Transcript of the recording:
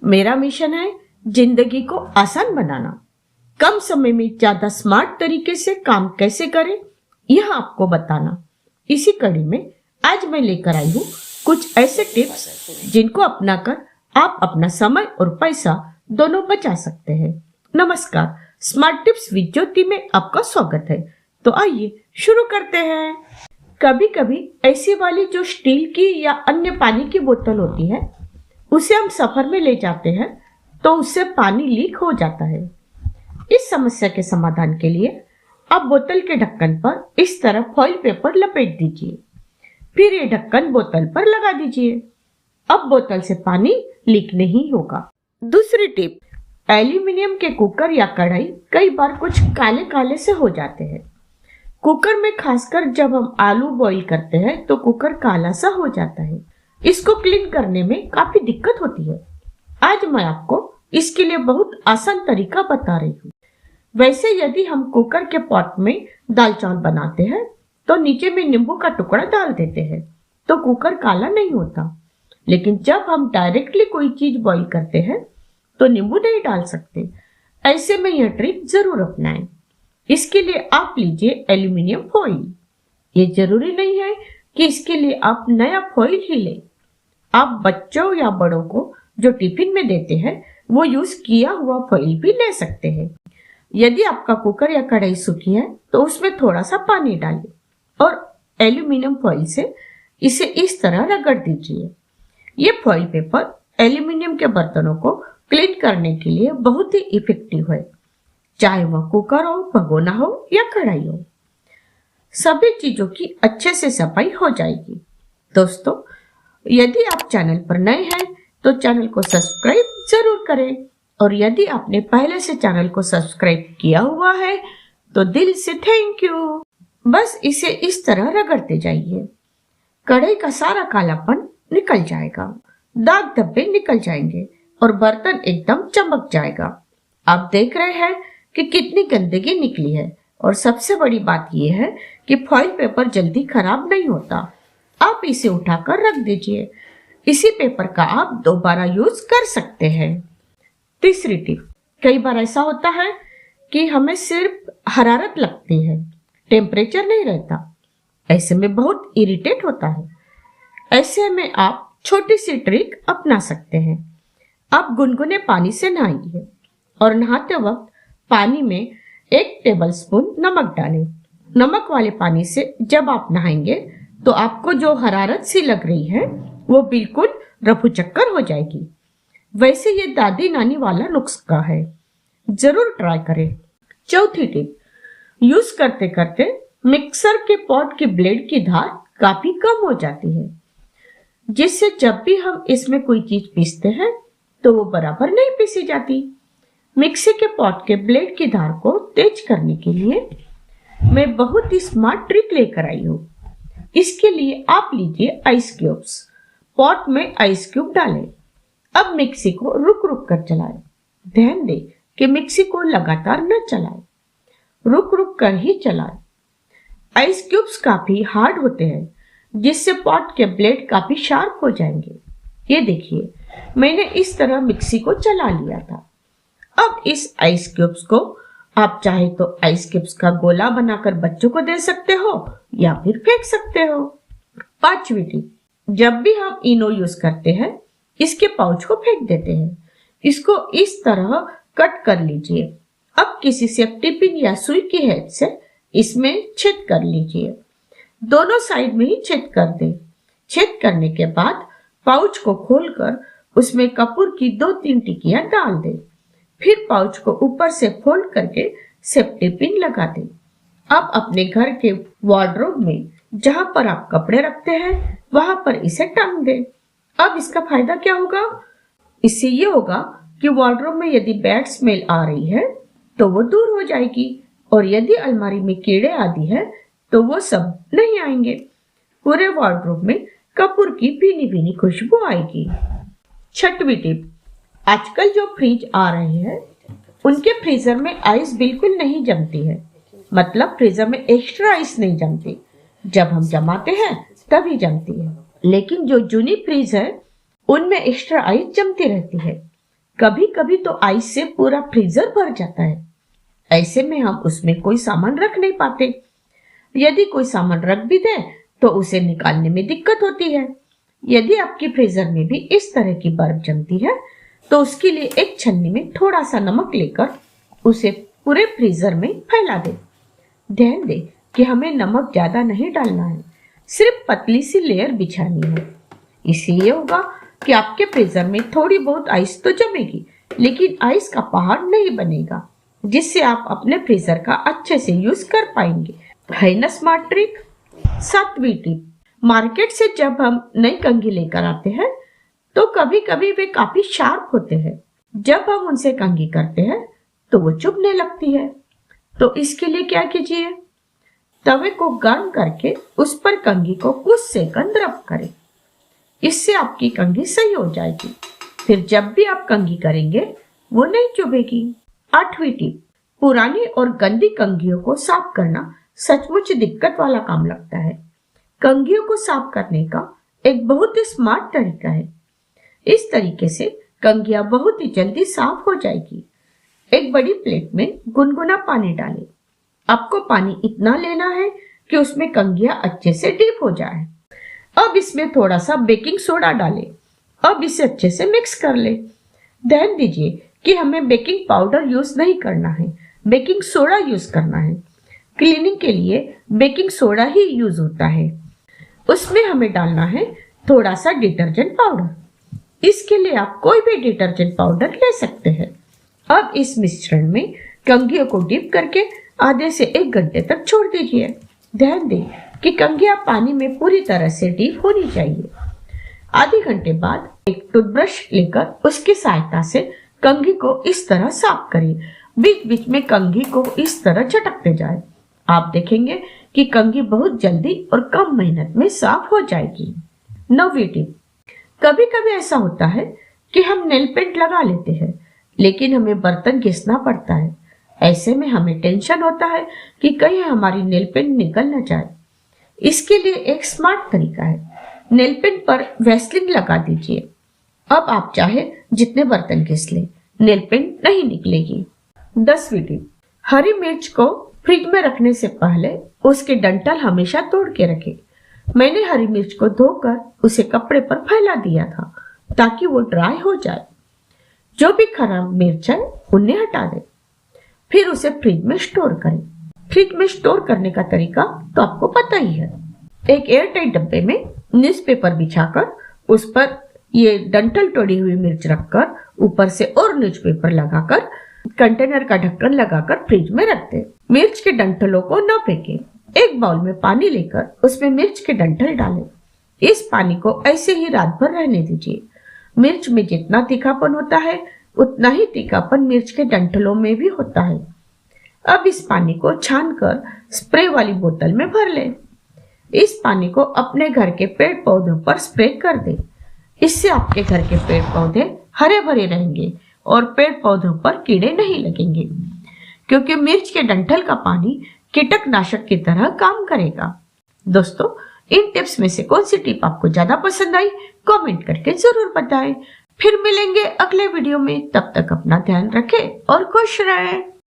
मेरा मिशन है जिंदगी को आसान बनाना। कम समय में ज्यादा स्मार्ट तरीके से काम कैसे करें, यह आपको बताना। इसी कड़ी में आज मैं लेकर आई हूँ कुछ ऐसे टिप्स जिनको अपनाकर आप अपना समय और पैसा दोनों बचा सकते हैं। नमस्कार, स्मार्ट टिप्स विद ज्योति में आपका स्वागत है। तो आइए शुरू करते हैं। कभी कभी ऐसी वाली जो स्टील की या अन्य पानी की बोतल होती है, उसे हम सफर में ले जाते हैं तो उससे पानी लीक हो जाता है। इस समस्या के समाधान के लिए आप बोतल के ढक्कन पर इस तरह फॉइल पेपर लपेट दीजिए, फिर ये ढक्कन बोतल पर लगा दीजिए। अब बोतल से पानी लीक नहीं होगा। दूसरी टिप, एल्यूमिनियम के कुकर या कढ़ाई कई बार कुछ काले काले से हो जाते हैं। कुकर में खासकर जब हम आलू बॉईल करते हैं तो कुकर काला सा हो जाता है। इसको क्लीन करने में काफी दिक्कत होती है। आज मैं आपको इसके लिए बहुत आसान तरीका बता रही हूँ। वैसे यदि हम कुकर के पॉट में दाल चावल बनाते हैं तो नीचे में नींबू का टुकड़ा डाल देते हैं तो कुकर काला नहीं होता। लेकिन जब हम डायरेक्टली कोई चीज बॉईल करते हैं तो नींबू नहीं डाल सकते। ऐसे में यह ट्रिक जरूर अपनाएं। इसके लिए आप लीजिए एल्यूमिनियम फॉइल। ये जरूरी नहीं है कि इसके लिए आप नया फॉइल ही लें। आप बच्चों या बड़ों को जो टिफिन में देते हैं वो यूज किया हुआ फॉइल भी ले सकते हैं। यदि आपका कुकर या कढ़ाई सूखी है तो उसमें थोड़ा सा पानी डालिए और एल्यूमिनियम फॉइल से इसे इस तरह रगड़ दीजिए। ये फॉइल पेपर एल्यूमिनियम के बर्तनों को क्लीन करने के लिए बहुत ही इफेक्टिव है, चाहे वह कुकर हो, भगोना हो या कढ़ाई हो। सभी चीजों की अच्छे से सफाई हो जाएगी। दोस्तों, यदि आप चैनल पर नए हैं तो चैनल को सब्सक्राइब जरूर करें, और यदि आपने पहले से चैनल को सब्सक्राइब किया हुआ है तो दिल से थैंक यू। बस इसे इस तरह रगड़ते जाइए। कढ़ाई का सारा कालापन निकल जाएगा, दाग धब्बे निकल जाएंगे और बर्तन एकदम चमक जाएगा। आप देख रहे हैं कि कितनी गंदगी निकली है। और सबसे बड़ी बात यह है कि फॉइल पेपर जल्दी खराब नहीं होता। आप इसे उठाकर रख दीजिए। इसी पेपर का आप दोबारा यूज कर सकते हैं। तीसरी टिप, कई बार ऐसा होता है कि हमें सिर्फ हरारत लगती है, टेम्परेचर नहीं रहता। ऐसे में बहुत इरिटेट होता है। ऐसे में आप छोटी सी ट्रिक अपना सकते हैं। आप गुनगुने पानी से नहाइए और नहाते वक्त पानी में 1 टेबलस्पून नमक डालें। नमक वाले पानी से जब आप नहाएंगे तो आपको जो हरारत सी लग रही है वो बिल्कुल रफू चक्कर हो जाएगी। वैसे ये दादी नानी वाला नुस्खा है, जरूर ट्राई करें। चौथी टिप, यूज करते करते मिक्सर के पॉट की ब्लेड की धार काफी कम हो जाती है, जिससे जब भी हम इसमें कोई चीज पीसते हैं तो वो बराबर नहीं पीसी जाती। मिक्सी के पॉट के ब्लेड की धार को तेज करने के लिए मैं बहुत ही स्मार्ट ट्रिक लेकर आई हूँ। इसके लिए आप लीजिए आइस क्यूब्स। पॉट में आइस क्यूब डालें। अब मिक्सी को रुक रुक कर चलाएं। ध्यान दें कि मिक्सी को लगातार न चलाएं, रुक रुक कर ही चलाएं। आइस क्यूब्स काफी हार्ड होते हैं, जिससे पॉट के ब्लेड काफी शार्प हो जाएंगे। ये देखिए, मैंने इस तरह मिक्सी को चला लिया था। अब इस आइस क्यूब्स को आप चाहे तो आइस क्यूब्स का गोला बनाकर बच्चों को दे सकते हो या फिर फेंक सकते हो। पांचवी टिप, जब भी हम इनो यूज करते हैं इसके पाउच को फेंक देते हैं। इसको इस तरह कट कर लीजिए। अब किसी सेफ्टी पिन या सुई की हेल्प से इसमें छेद कर लीजिए। दोनों साइड में ही छेद कर दें। छेद करने के बाद पाउच को खोलकर उसमें कपूर की 2-3 टिकियां डाल दें। फिर पाउच को ऊपर से फोल्ड करके सेफ्टी पिन लगा दें। अब अपने घर के वार्डरोब में जहां पर आप कपड़े रखते हैं वहां पर इसे टांग दें। अब इसका फायदा क्या होगा? इससे ये होगा कि वार्डरोब में यदि बैड स्मेल आ रही है तो वो दूर हो जाएगी, और यदि अलमारी में कीड़े आदि है तो वो सब नहीं आएंगे। पूरे वार्डरोब में कपूर की भीनी भीनी खुशबू आएगी। छठवीं टिप, आजकल जो फ्रिज आ रहे हैं उनके फ्रीजर में आइस बिल्कुल नहीं जमती है। मतलब फ्रीजर में एक्स्ट्रा आइस नहीं जमती। जब हम जमाते हैं तभी जमती है। लेकिन जो जूनी फ्रिज है उनमें एक्स्ट्रा आइस जमती रहती है। कभी कभी तो आइस से पूरा फ्रीजर भर जाता है। ऐसे में हम उसमें कोई सामान रख नहीं पाते। यदि कोई सामान रख भी दे तो उसे निकालने में दिक्कत होती है। यदि आपके फ्रीजर में भी इस तरह की बर्फ जमती है तो उसके लिए एक छन्नी में थोड़ा सा नमक लेकर उसे पूरे फ्रीजर में फैला दे। ध्यान दे कि हमें नमक ज्यादा नहीं डालना है, सिर्फ पतली सी लेयर बिछानी है। इससे ये होगा कि आपके फ्रीजर में थोड़ी बहुत आइस तो जमेगी, लेकिन आइस का पहाड़ नहीं बनेगा, जिससे आप अपने फ्रीजर का अच्छे से यूज कर पाएंगे। है ना स्मार्ट ट्रिक। 7वीं टिप, मार्केट से जब हम नई कंघी लेकर आते हैं तो कभी कभी वे काफी शार्प होते हैं। जब हम उनसे कंघी करते हैं तो वो चुभने लगती है। तो इसके लिए क्या कीजिए, तवे को गर्म करके उस पर कंघी को कुछ सेकंड रब करें। इससे आपकी कंघी सही हो जाएगी। फिर जब भी आप कंघी करेंगे वो नहीं चुभेगी। 8वीं टिप, पुरानी और गंदी कंघियों को साफ करना सचमुच दिक्कत वाला काम लगता है। कंघियों को साफ करने का एक बहुत ही स्मार्ट तरीका है। इस तरीके से कंघियां बहुत ही जल्दी साफ हो जाएगी। एक बड़ी प्लेट में गुनगुना पानी डालें। आपको पानी इतना लेना है कि उसमें कंघियां अच्छे से डीप हो जाए। अब इसमें थोड़ा सा बेकिंग सोडा डालें। अब इसे अच्छे से मिक्स कर ले। ध्यान दीजिए कि हमें बेकिंग पाउडर यूज नहीं करना है, बेकिंग सोडा यूज करना है। क्लीनिंग के लिए बेकिंग सोडा ही यूज होता है। उसमें हमें डालना है थोड़ा सा डिटर्जेंट पाउडर। इसके लिए आप कोई भी डिटर्जेंट पाउडर ले सकते हैं। अब इस मिश्रण में कंघियों को डिप करके आधे से 1 घंटे तक छोड़ दीजिए। ध्यान दें कि कंघियां पानी में पूरी तरह से डीप होनी चाहिए। आधे घंटे बाद एक टूथब्रश लेकर उसकी सहायता से कंघी को इस तरह साफ करिए। बीच बीच में कंघी को इस तरह झटकते जाए। आप देखेंगे कि कंघी बहुत जल्दी और कम मेहनत में साफ हो जाएगी। 9वीं टिप, कभी कभी ऐसा होता है कि हम नेल पेंट लगा लेते हैं, लेकिन हमें बर्तन घिसना पड़ता है। ऐसे में हमें टेंशन होता है कि कहीं हमारी नेल पेंट निकल न जाए। इसके लिए एक स्मार्ट तरीका है, नेल पेंट पर वैसलीन लगा दीजिए। अब आप चाहे जितने बर्तन घिस ले, नेल पेंट नहीं निकलेगी। 10वीं टिप, हरी मिर्च को फ्रिज में रखने से पहले उसके डंठल हमेशा तोड़ के रखें। मैंने हरी मिर्च को धोकर उसे कपड़े पर फैला दिया था ताकि वो ड्राई हो जाए। जो भी खराब मिर्च है उन्हें हटा दें। फिर उसे फ्रिज में स्टोर करें। फ्रिज में स्टोर करने का तरीका तो आपको पता ही है। एक एयरटाइट डब्बे में न्यूज़पेपर बिछाकर उस पर ये डंठल तोड़ी हुई मिर्च रखकर ऊपर से और न्यूज़पेपर लगाकर कंटेनर का ढक्कन लगाकर फ्रिज में रख दें। मिर्च के डंठलों को न फेंकें। एक बाउल में पानी लेकर उसमें मिर्च के डंठल डालें। इस पानी को ऐसे ही रात भर रहने दीजिए। मिर्च में जितना तीखापन होता है उतना ही तीखापन मिर्च के डंठलों में भी होता है। अब इस पानी को छानकर स्प्रे वाली बोतल में भर लें। इस पानी को अपने घर के पेड़ पौधों पर स्प्रे कर दें। इससे आपके घर के पेड़ पौधे हरे भरे रहेंगे और पेड़ पौधों पर कीड़े नहीं लगेंगे, क्योंकि मिर्च के डंठल का पानी कीटकनाशक की तरह काम करेगा। दोस्तों, इन टिप्स में से कौन सी टिप आपको ज्यादा पसंद आई, कमेंट करके जरूर बताएं। फिर मिलेंगे अगले वीडियो में। तब तक अपना ध्यान रखें और खुश रहें।